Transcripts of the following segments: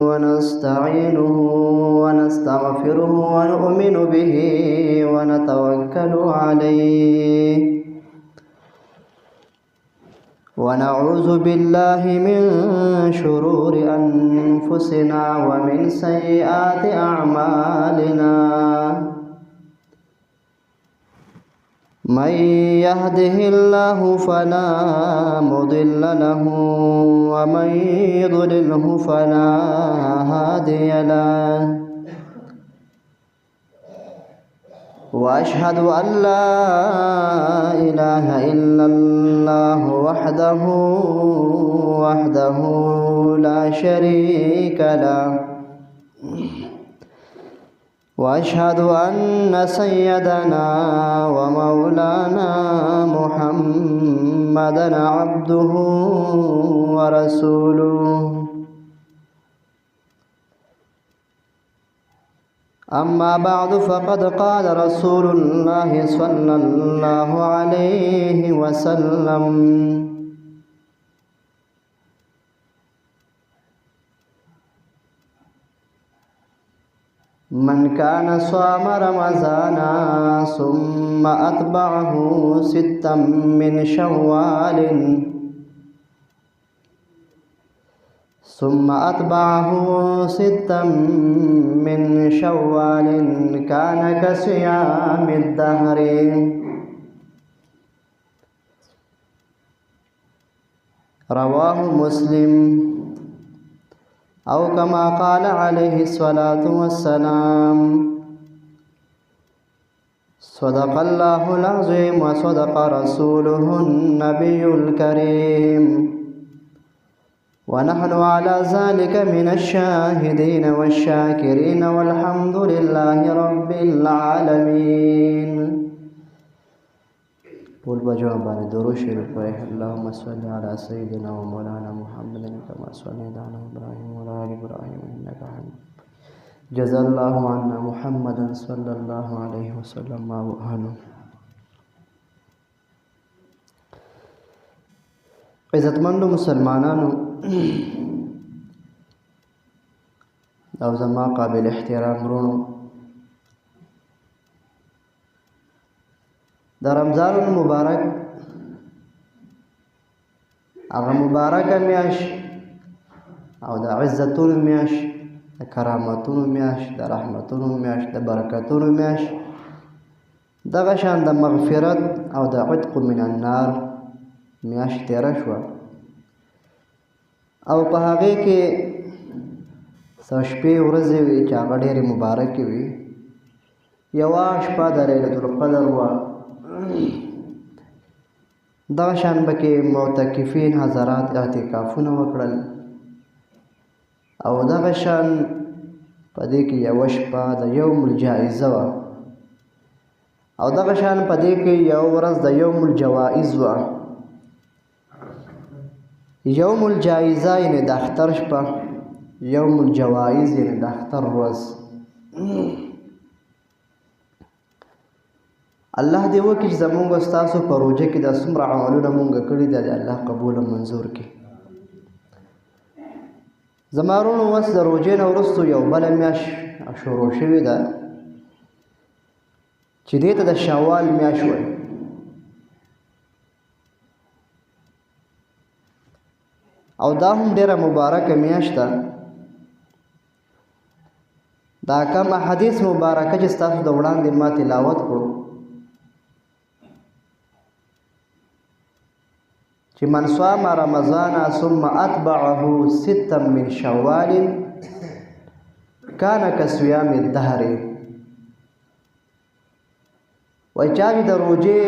ونستعينه ونستغفره ونؤمن به ونتوكل عليه ونعوذ بالله من شرور أنفسنا ومن سيئات أعمالنا من يهده الله فلا مضل له ومن يضلله فلا هادي له وأشهد أن لا إله إلا الله وحده لا شريك له وأشهد أن سيدنا ومولانا محمدًا عبده ورسوله أما بعد فقد قال رسول الله صلى الله عليه وسلم من كان صام رمضان ثم أتبعه ستا من شوال كان كصيام الدهر رواه مسلم أو كما قال عليه الصلاة والسلام صدق الله العظيم وصدق رسوله النبي الكريم ونحن على ذلك من الشاهدين والشاكرين والحمد لله رب العالمين. قول بجوابان دروش الفايح اللهم صل على سيدنا ومولانا محمد كما صليت على إبراهيم وعلى آل إبراهيم إنك حميد. جزا الله عنا محمدا صلى الله عليه وسلم وأهله. عزتمندو مسلمانانو او زما قابل احترام رونو، د رمضان المبارک هغه مبارکه میاش او د عزتونو میاش، د کرامتونو میاش، د رحمتونو میاش، د برکتونو میاش، دغه شان د مغفرت او د عتق من النار میاش تیره شوه او په هغې کې څه شپې ورځې وي چې هغه ډېرې مبارکې وي. یوه شپه د لیلة القدر وه، دغه شان پکې معتکفین حضرات اعتکافونه وکړل او دغه شان په دې کې یوه شپه د یوم الجایزه وه او دغه شان په دې کې یو ورځ د یوم الجوائز وه. یوم الجایزه یعنی د اختر شپه، یوم الجوائز یعنی د اختر ورځ. الله دې وکړي چې زمونږ ستاسو په روژه کې دا څومره عملونه مونږ کړي دي د الله قبول او منظور کړي. زما وروڼو اوس د روژې نه وروستو یو بله میاشت شروع شوې ده چې دې ته د شوال میاشت وایي. او دا هم ډیره مبارکه میاشت ده. دا کوم حدیث مبارکه چې ستاسو د وړاندې ما تلاوت کړو چې من صام رمضان ثم اتبعه ستا من شوال كان كصيام الدهر. وایي چا چې د روژې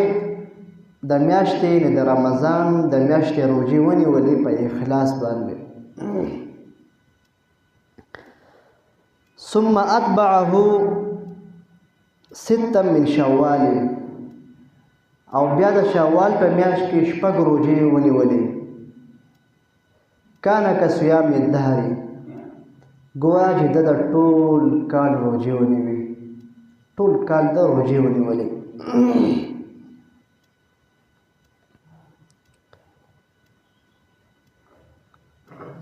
د میاشتې نه د رمضان د میاشتې روژې ونیولې په اخلاص باندې، ثم اتبعه ستا من شوال او بیا د شوال په میاشت کې شپږ روژې ونیولې، كان كصيام الدهر، ګویا چې د ټول کال روژې ونیوي، ټول کال د روژې ونیولې.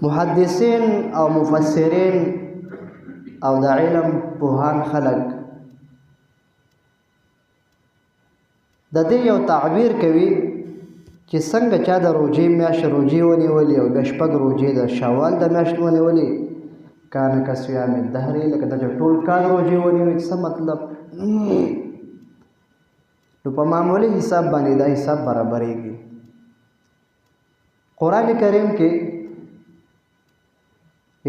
محدثین او مفسرین او د علم پوهان خلک د دې یو تعبیر کوي چې څنګه چا د روژې میاشت روژې ونیولې او بیا شپږ روژې د شوال د میاشت ونیولې کان کصیام الدهر لکه د ټول کال روژې ونیولې. څه مطلب؟ نو په معمولي حساب باندې دا حساب برابرېږي. قرآن کریم کې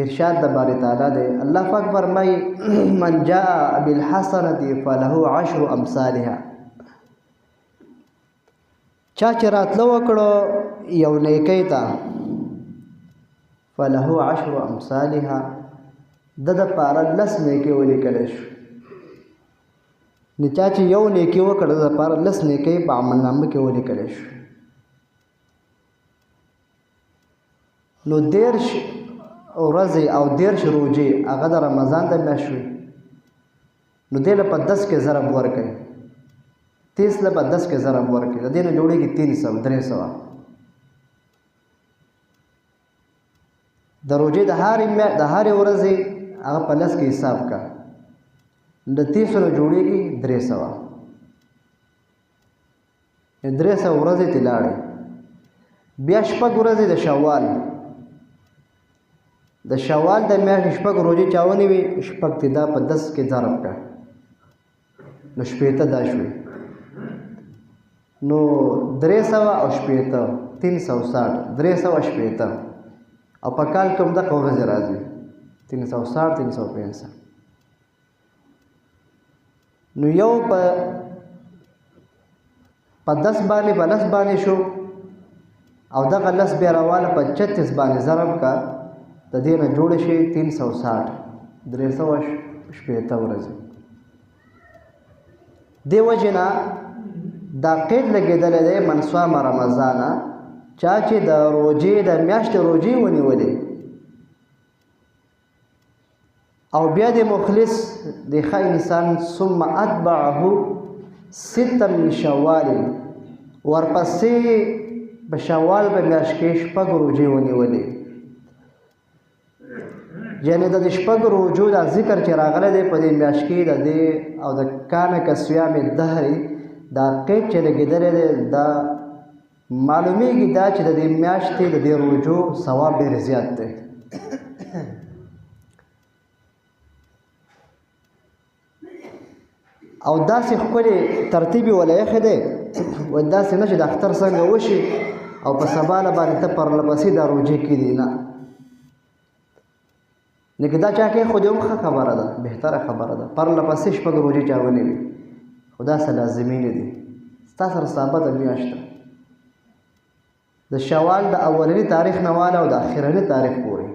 ارشاد د باری تعالی دی. الله پاک فرمایي من جاء بالحسنة فله 10 امثالها. چا چې راتلو وکړو یو نیکی ته فله 10 امثالها د پاره 10 نیکی ولیکلی شو. نو چا چې یو نیکی وکړه د پاره 10 نیکی په عملنامه کې ولیکلی شو. نو 10 ورځې او 10 روژې هغه د رمضان د میاشت شوې. نو دې له په 10 کې ضرب ورکوي. 30 له په 10 کې ضرب ورکوي. د دې نه جوړېږي 300 300. د روژې د هرې ورځې هغه په 10 کې حساب کا. د 300 نه جوړېږي 300. 300 ورځې ته لاړې. بیا شپږ ورځې د شوال. د شوال د میاشتې شپږ روژې چا ونیوې شپږ ته دا په 10 کې ضرب کا. نو شپېته دا شوې. نو 300 او شپېته 360 360 او په کال کې هم دغه ورځې راځي 360 365. نو یو په 10 باندې په 10 باندې شو او دغه 10 بیا راواله په 36 باندې ضرب کا. د دې نه جوړ شي 360 360 ورځې. دې وجې نه دا قید لګېدلی دی من صام رمضان. چا چې د روژې د میاشتې روژې ونیولې او بیا د مخلص د ښه انسان ثم اتبعه 6 من شوال ورپسې په شوال په میاشت کې شپږ روژې ونیولې. یعنې د شپږ روژو دا ذکر چې راغلی دی په دې میاشت کې د دې او د کان کصیام الدهر دا قید چې لګېدلی دی دا معلومیږي دا چې د دې میاشتې د دې روژو ثواب ډېر زیات دی. او داسې ښکلې ترتیب یې ولا ایښی دی وایي داسې نه چې د اختر څنګه وشي او په سبا له باندې ته پرله پسې دا روژې کېدي. نه لکه دا چا کې خو دې هم ښه خبره ده بهتره خبره ده. پرله پسې شپږ روژې چا ونیوي خو داسې لازمي نه دي. ستا سره ثابته میاشت ده د شوال د اولني تاریخ نه واله او د اخرني تاریخ پورې.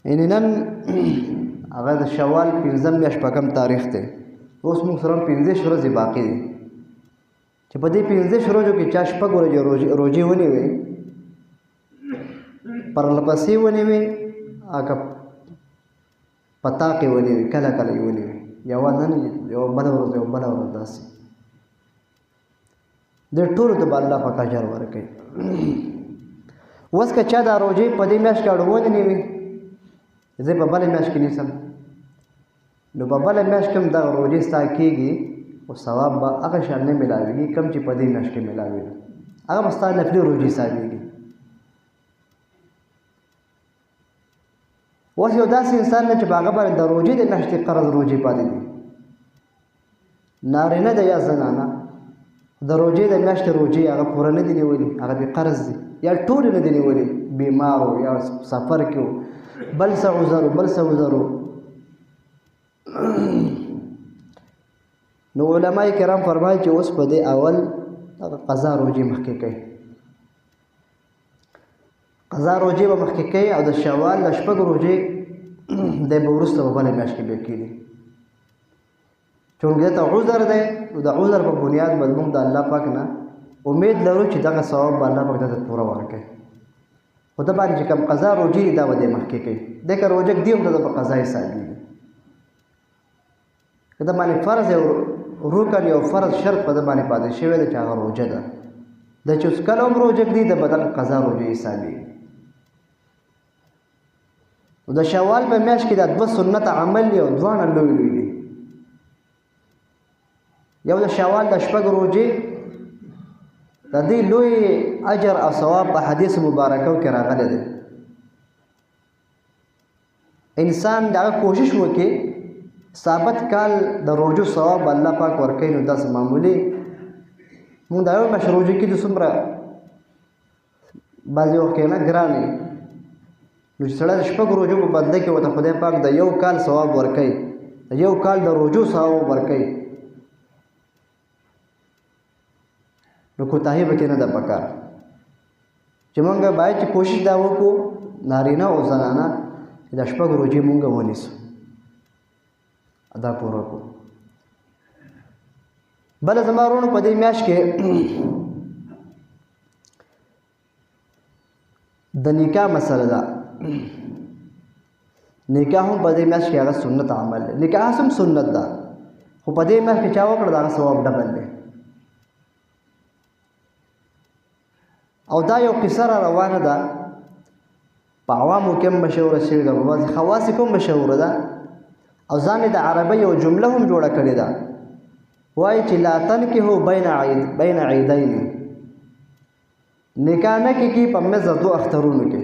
یعنې نن هغه د شوال 15 یا شپږم تاریخ دی. اوس موږ سره 15 ورځې باقي دي چې په دې 15 ورځو کې چا شپږ ورځې روژې ونیوي پرله پسې ونیوي هغه پتا کې ونیوي کله کله یې ونیوي یوه نن یوه بله ورځ یوه بله ورځ داسې د ټولو ته به الله پاک اجر ورکوي. اوس که چا دا روژې په دې میاشت کې اړ ونیوي زه په بله میاشت کې نیسم نو په بله میاشت کې هم دغه روژې ستا کېږي او ثواب به هغه شان نه میلاوېږي کوم چې په دې میاشت کې میلاوېږي. هغه به ستا نفلي روژې حسابېږي. اوس یو داسې انسان دی چې په هغه باندې د روژې د میاشتې قرض روژې پاتې دي. نارینه ده یا زنانه د روژې د میاشتې روژې هغه پوره نه دي نیولي هغه بې قرض دي یا ټولې نه دي نیولي بیمار و یا سفر کې و بل څه عذر و بل څه عذر و. نو علما کرام فرمایي چې اوس په دې اول قضا روژې مخکې کوي. قضا روژې به مخکې کوي او د شوال د شپږ روژې دی به وروسته په بله میاشت کې بیا کېږي. چونکې دته عذر دی نو د عذر په بنیاد به موږ د الله پاک نه امید لرو چې دغه ثواب به الله پاک دته پوره ورکوي. خو ده باندې چې کوم قضا روژې دي دا به دی مخکې کوي. دی که روژه ږدي هم دته په قضا حسابېږي. که ده باندې فرض یو رکن یو فرض شرط په ده باندې پاتې شوی دی چې هغه روژه ده د چې اوس کله هم روژه ږدي د به دغه قضا روژې حسابېږي. نو د شوال په میاشت کې دا دوه سنت عمل دي او دواړه لوی لوی دي. یو د شوال د شپږ روژې د دې لوی اجر او ثواب په حدیث مبارکو کې راغلی دی. انسان دغه کوشش وکړي ثابت کال د روژو ثواب الله پاک ورکوي. نو داسې معمولي مونږ دا یو میاشت روژې کې د څومره بعضې وخت کې نه ګران وي، نو چې سړی د شپږ روژو په بدله کې ورته خدای پاک د یو کال ثواب ورکوي، د یو کال د روژو ثواب ورکوي، نو کوتاهي پکې نه ده پکار. چې مونږ باید چې کوشش دا وکړو نارینه او زنانه چې د شپږ روژې مونږ ونیسو، ادا پوره کړو. بله زما وروڼو په دې میاشت کې د نکاح مسله ده. نکاح هم په دې میاشت کې هغه سنت عمل دی. نکاح هم سنت ده خو په دې میاشت کې چا وکړه د هغه ثواب ډبل دی. او دا یو قصه را روانه ده په عوامو کې هم مشهوره شوې ده، په بعضې خواصو کې هم مشهوره ده او ځان یې د عربۍ یو جمله هم جوړه کړې ده. وایي چې لا تنکحوا بین عیدین، نکاح نه کېږي په منځ د دوه اخترونو کې.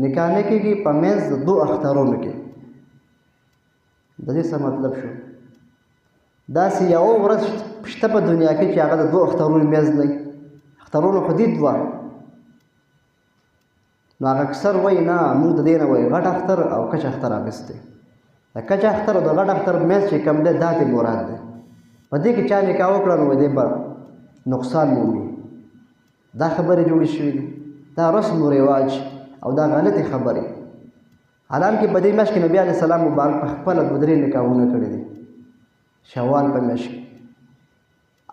نکاح نه کېږي په منځ د دوه اخترونو کې. د دې څه مطلب شو؟ داسې یوه ورځ شته په دنیا کې چې هغه د دوه اخترونو منځ نه وي. اخترونو خو دي دوه، نو هغه اکثر وایي نه موږ د دې نه وایي غټ اختر او کچ اختر اخیستی. د کچ اختر او د غټ اختر منځ چې کوم دی دا ترې مراد دی. په دې کې چا نکاح وکړه نو دی به نقصان مومي. دا خبرې جوړې شوې دي، دا رسم و رواج او دا غلطې خبرې. حالانکه په دې میاشت کې نبي علیه السلام مبارک په خپله دوه درې نکاحونه کړي دي شوال په میاشت کې،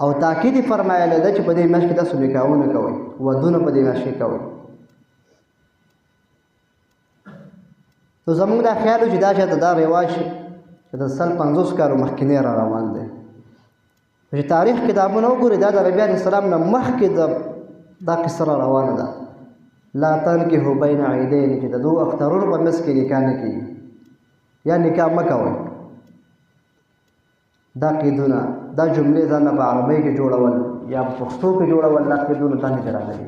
او تاکید یې فرمایلی ده چې په دې میاشت کې تاسو نکاحونه کوئ، ودونه په دې میاشت کې کوئ. نو زموږ دا خیال و چې دا شاید دا رواج چې د 150 کالو مخکینی را روان دی. چې تاریخ کتابونه وګورئ دا د نبي علیه السلام نه مخکې دا قصه را روانه ده. لا تنکحوا بین عیدین، چې د دوه اخترونو په منځ کې نکاح نه کېږي یا نکاح مه کوئ. دا قیدونه دا جملې ځان په عربۍ کې جوړول یا په پښتو کې جوړول دا قیدونه ځان کې راغلي.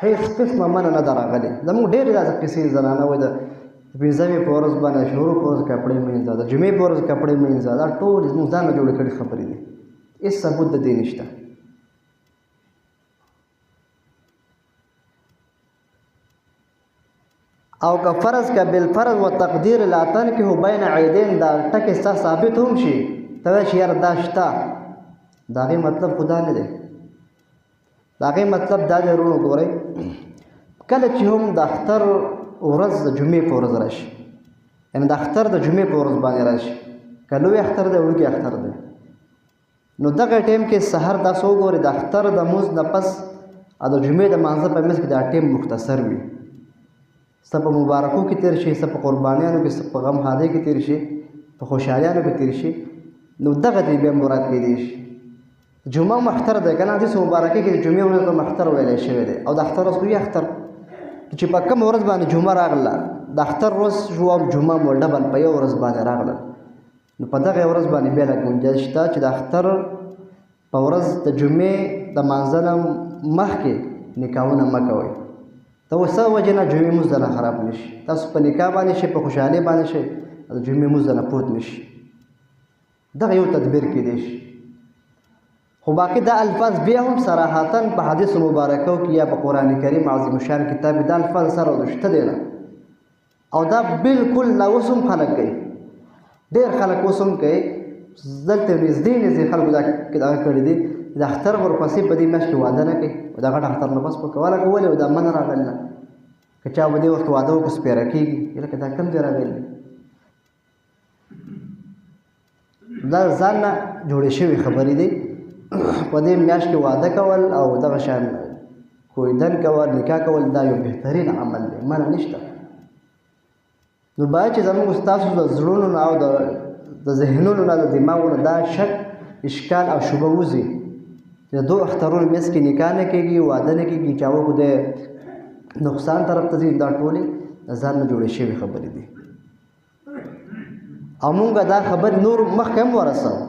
هېڅ قسمه منع نه ده راغلې. زموږ ډېرې داسې قصې زنانه وایي د پنځمې په ورځ باندې شروع په ورځ کپړې مینځه، د جمعې په ورځ کپړې مینځه، دا ټول زموږ ځان نه جوړې کړي خبرې دي. هېڅ ثبوت د دې نشته. او که فرض که بالفرض و تقدیر لا تنکحوا بین عیدین دا ټکي ستا ثابت هم شي ته وایې چې یاره دا شته، د هغې مطلب خو دا نه دی. د هغې مطلب دا دی وروڼو ګورئ، کله چې هم د اختر ورځ د جمعې په ورځ راشي، یعنې د اختر د جمعې په ورځ باندې راشي، که لوی اختر دی وړوکی اختر دی، نو دغه ټیم کې سحر تاسو وګورئ د اختر د لمونځ نه پس او د جمعې د لمانځه په منځ کې دا ټیم مختصر وي. څه په مبارکو کې تېر شي، څه په قربانیانو کې، څه په غم ښادۍ کې تېر شي، په خوشحالیانو کې تېر شي، نو دغه دې بیا مراد کېدی شي. جمعه مختر دی که نه، حدیث مبارکه کې د جمعې ورځ ته مختر ویلی شوی دی او د اختر ورځ لوی اختر چې په کومه ورځ باندې جمعه راغله د اختر ورځ شو او جمعه مو ډبل په یو ورځ باندې راغله، نو په دغه ورځ باندې بیا لږ ګنجایش شته چې د اختر په ورځ د جمعې د لمانځه نه مخکې نکاحونه مه کوئ. ته اوس څه وجې نه جمعې لمونځ درنه خراب نه شي، تاسو په نکاح باندې شئ، په خوشحالۍ باندې شئ، د جمعې لمونځ درنه پوت نه شي. دغه یو تدبیر کېدی شي. خو باقي دا الفاظ بیا هم صراحتا په حدیث مبارکو کې یا په قرآن کریم عظیم الشان کتاب دا الفاظ سره شته دی نه، او دا بالکل لا اوس هم خلک کوي، ډېر خلک اوس هم کوي. دلته نږدې خلکو دا کړي دي د اختر ورپسې په دې میاشت کې واده نه کوي، د غټ اختر نه پس په کوله کولې او دا من راغلی نه، که چا په دې وخت واده وکړو سپېره کېږي، لکه دا کوم ځای راغلی دی؟ دا ځان نه جوړې شوې خبرې دي. په دې میاشت کې واده کول او دغه شان کویدن کول، نکاح کول، دا یو بهترین عمل دی، منع نشته. نو باید چې زموږ ستاسو د زړونو نه او د ذهنونو نه د دماغونو دا شک اشکال او شبه وځي چې د دو اخترونو منځ کې نکاح نه کېږي، واده نه کېږي، چا وکړو د نقصان طرف ته ځي. دا ټولې د ځان نه جوړې شوې خبرې دي. او مونږ دا خبرې نور مخکې هم ورسوو.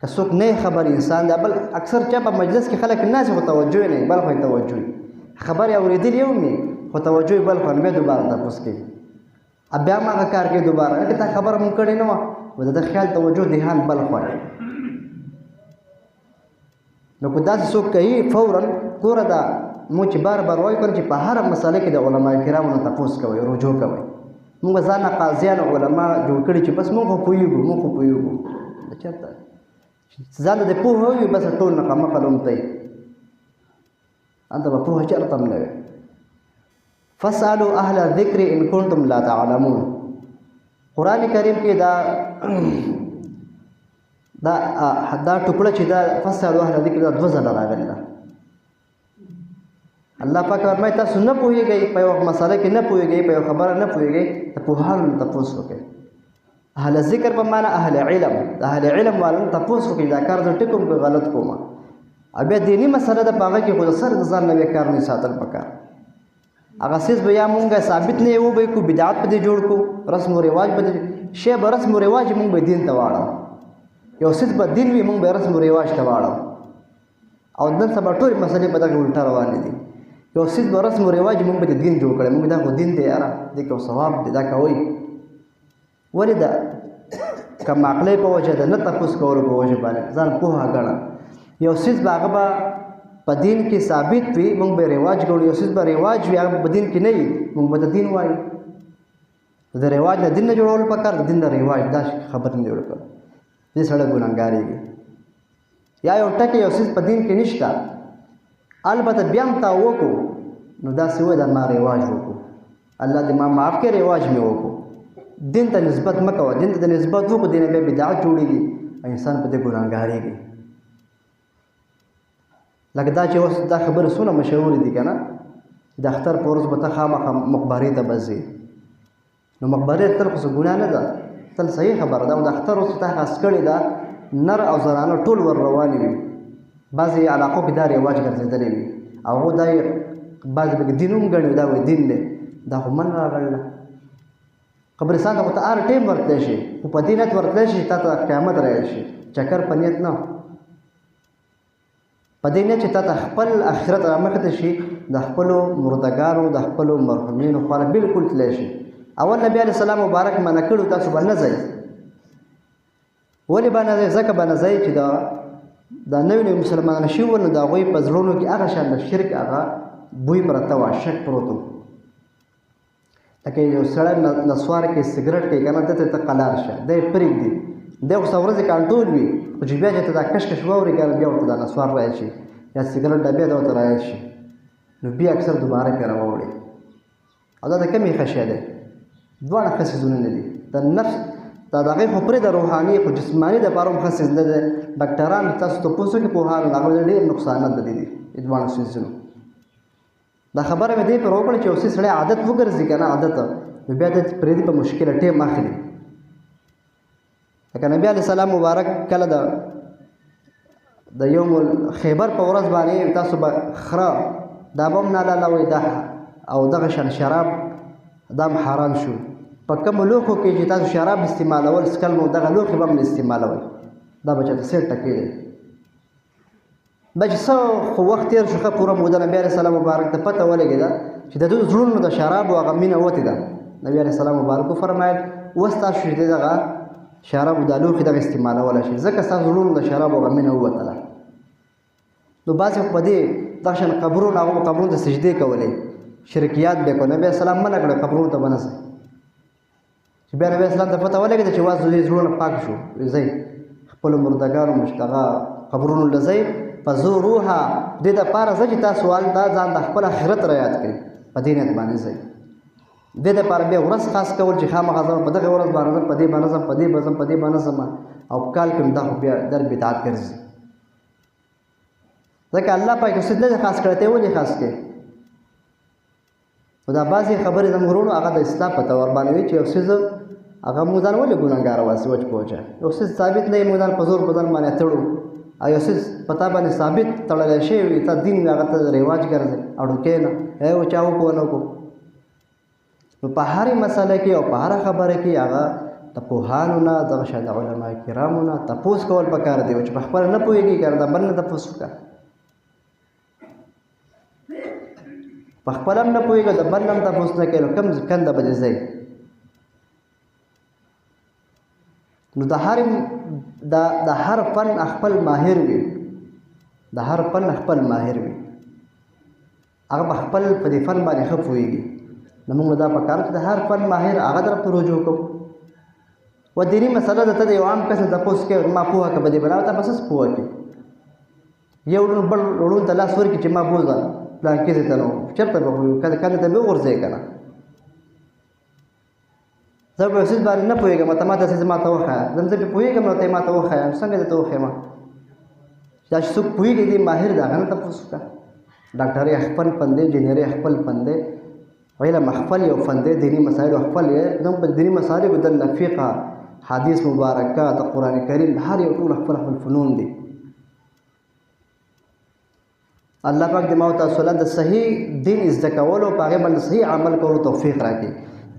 که څوک نه خبر انسان دی، بل اکثر چا په مجلس کې خلک ناست خو توجه نه وي، بل خو یې توجه وي. خبرې اورېدلې یو مې خو توجه یې بل خوا نه، بیا دوباره تپوس کوي، بیا هم هغه کار کوي دوباره، لکه دا خبره مونږ کړې نه وه، و د ده خیال توجه ذهان بل خوا. نو که داسې څوک کوي فورا ګوره دا مونږ چې بار بار وایو کنه چې په هره مسله کې د علما کرامو نه تپوس کوئ، رجوع کوئ. مونږ ځان نه قاضیان او علما جوړ کړي چې بس مونږ خو پوهېږو، مونږ خو پوهېږو. چېرته ځان ته د پوهه وي بس ټول نقمقل همتی هلته به پوهه چېرته هم نه وي. فاسألوا اهل الذکر ان کنتم لا تعلمون. قرآن کریم کې دا ټوکړه چې دا فاسألوا اهل الذکر دا 2 ځله راغلې ده. الله پاک فرمایي تاسو نه پوهېږئ په یوه مسله کې، نه پوهېږئ په یوه خبره، نه پوهېږئ د پوهانو نه تپوس وکړئ. اهل ذکر په معنا اهل علم، د اهل علم والو نه تپوس وکړئ دا کار زه ټیک کوم که غلط کوم. او بیا دیني مسله ده په هغه کې خو د سر د ځان نه بیا کار نه ساتل پکار. هغه څیز به یا مونږ ثابت نه یې وبه کړو، بدعت په دې جوړ کړو، رسم و رواج به شی به رسم و رواج مونږ به دین ته واړو، یو څیز به دین وي مونږ به رسم و رواج ته واړو. او نن سبا ټولې مسلې په دغه الټه روانې دي. یو څیز به رسم و رواج مونږ به د دین جوړ کړی، مونږ دا خو دین دی یاره، دې کې ثواب دی، دا کوئ. ولې دا کم عقلۍ په وجه د نه تپوس کولو په وجه باندې ځان پوهه ګڼه. یو څیز به هغه به په دین کې ثابت وي، مونږ به رواج ګڼو. یو څیز به رواج وي هغه په دین کې نه وي، مونږ به د دین وایو. د رواج نه دین نه جوړول پکار، د دین د رواج دا خبر نه جوړ کړو، دې سړی ګناهګارېږي. یا یو ټکی یو څیز په دین کې نشته، البته بیا هم تا وکړو نو داسې وایي دا ما رواج وکړو، الله دې ما معاف کړي، رواج مې وکړو. دین ته نسبت مه کوه، دین ته د نسبت وکړو دین بیا بدعت جوړېږي، انسان په دې ګناهګارېږي. لکه دا چې اوس دا خبرې څونه مشهورې دي که نه، د اختر په ورځ به ته خامخا مقبرې ته به ځې. نو مقبرې تل خو څه ګناه نه ده، تل صحیح خبره ده. او د اختر ورځ ته خاص کړې ده، نر او زنانه ټول ور روانې وي. بعضې علاقو کې دا رواج ګرځېدلی وي، او هغو دا بعضې پکې دین هم ګڼي، دا وایي دین دی، دا خو من راغله. قبرستان ته خو ته هر ټایم ورتلی شي، خو په دې نیت ورتلی شي تا ته قیامت رایل شي، چکر په نیت نه، په دې نیت چې تا ته خپل آخرت رامخې ته شي، د خپلو مردګانو د خپلو مرحومینو خواله بلکل تللی شي. اول نبي علیه السلام مبارک منع کړو تاسو به نه ځئ. ولې به نه ځئ؟ ځکه به نه ځئ چې دا نوي نوي مسلمانان شوي ول، نو د هغوی په زړونو کې هغه شان د شرک هغه بوی پرته وه، شک پروت و. لکه یو سړی نسوار کې سګرټ کوي که نه، ده ته ته قلار شه، دی یې پرېږدي، دی خو څه ورځې کنټرول وي، خو چې بیا چې ته دا کشکش واوري که نه، بیا ورته دا نسوار رایل شي یا سګرټ ډبې ته ورته رایل شي، نو بیا اکثر دوباره پرې راوړي. او دا د کمې ښه شی دی، دواړه ښه څیزونه نه دي. د نفس دا د هغې خو پرېږده، روحاني خو جسماني دپاره هم ښه څیز نه دی. ډاکټران تاسو تپوس وکړي پوهانو، د هغوی ډېر نقصانات د دې دي دواړو څیزونو. دا خبره مې دې پر وکړه چې یو څه سړی عادت وګرځي که نه، عادت نو بیا د پرېږدي په مشکله ټیم اخلي. لکه نبي علیه السلام مبارک کله د یوم خیبر په ورځ باندې تاسو به خره دا به هم نالالوئ، دا او دغه شان شراب دا هم حرام شو. په کومو لوښو کې چې تاسو شراب استعمالول څکل مو دغه لوښي به هم نه استعمالوئ، دا به چاته سیټ ټکې دی. بیا چې څه خو وخت تېر شو، ښه پوره موده نبي علیه السلام مبارک ته پته ولګېده چې د دوی زړونو د شرابو هغه مینه وتې ده. نبي علیه السلام مبارک وفرمایل اوس تاسو چې دغه شرابو دا لوښي دغه استعمالولی شي، ځکه ستاسو زړونو د شرابو هغه مینه ووتله. نو بعضې خو په دې دغه شان قبرونه، هغو به قبرونو ته سجدې کولې، شرکیات به یې کول. نبي السلام منع کړه قبرونو ته به نه ځئ. چې بیا نبي اسلام ته پته ولګېده چې واز دوی زړونه پاک شو، ځئ خپلو مردګانو مشتغه قبرونو له ځئ، فزوروها، دې دپاره ځه چې تاسو هلته ځان د خپل آخرت را یاد کړئ، په دې نیت باندې ځئ. دې دپاره بیا ورځ خاص کول چې خامخا زه په دغه ورځ باندې ځم، په دې باندې ځم، په دې به ځم، په دې باندې ځم، او په کال کې دا خو بیا در بدعت ګرځي. ځکه الله پاک یو څه نه دی خاص کړی، ته یې ولې خاص کړې؟ نو دا بعضې خبرې زموږ وروڼو هغه د اصلاح په طور باندې وي چې یو څیز هغه موږ ځان ولې ګناهګاره واسي وچ په وچه، یو څیز ثابت نه وي موږ ځان په زور په ځان باندې تړو، او یو څه په تا باندې ثابت تړلی شوی وي ته دین هغه ته رواج ګرځې اړوکی نه و چا وکړو ونه کړو نو په هرې مسله کې او په هره خبره کې هغه د پوهانو نه دغه شان د علما کرامو نه تپوس کول پکار دی چې په خپله نه پوهېږي که د بل نه تپوس وکړه په خپله هم نه پوهېږي د بل نه هم تپوس نه کوي نو کوم کنده به دې ځئ نو د هر فن خپل ماهر وي د هر فن خپل ماهر وي هغه به خپل په دې فن باندې ښه پوهېږي نو موږ دا پکار چې د هر فن ماهر هغه طرف ته رجوع کوو و دیني مسله ده ته د یو عام کس نه تپوس کوې ما پوهه که به دې بنا ته به څه پوهه کړي یو ړوند بل ړوند ته لاس ورکړي چې ما بوځه پلانکي ځای ته نو چېرته به کندې ته به وغورځوې که نه زه په یو څیز باندې نه پوهېږم ته ما داسې ما ته وښایه زه پرې پوهېږم نو ته یې ما ته وښایه څنګه درته وښیم دا چې څوک پوهېږي دې ماهر د هغه نه تپوس وکړه ډاکټرۍ خپل فن دی انجینرۍ خپل فن دی علم خپل یو فن دی دیني مسایلو خپل یې زموږ په دیني مسایلو کې دننه فقه حدیث مبارکه د قرآن کریم هر یو ټول خپل خپل فنون دي الله پاک دې ما او تاسو له د صحیح دین زده کولو په هغې باندې صحیح عمل کولو توفیق راکړي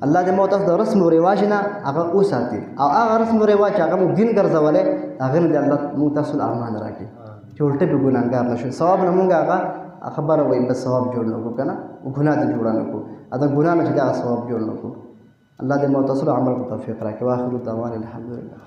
الله دې ما او تاسو د رسم و رواج نه هغه وساتي او هغه رسم و رواج چې هغه موږ دین ګرځولی هغې نه دې الله موږ تاسو له امان راکړي چې الټه پې ګناهګار نه شو ثواب نه موږ هغه خبره وایي بس ثواب جوړ نه کړو که نه ګناه دې جوړه نه کړو دا ګناه نه چې دغه ثواب جوړ نه کړو الله دې ما او تاسو له عمل کو توفیق راکړي واخر دعوانا الحمدلله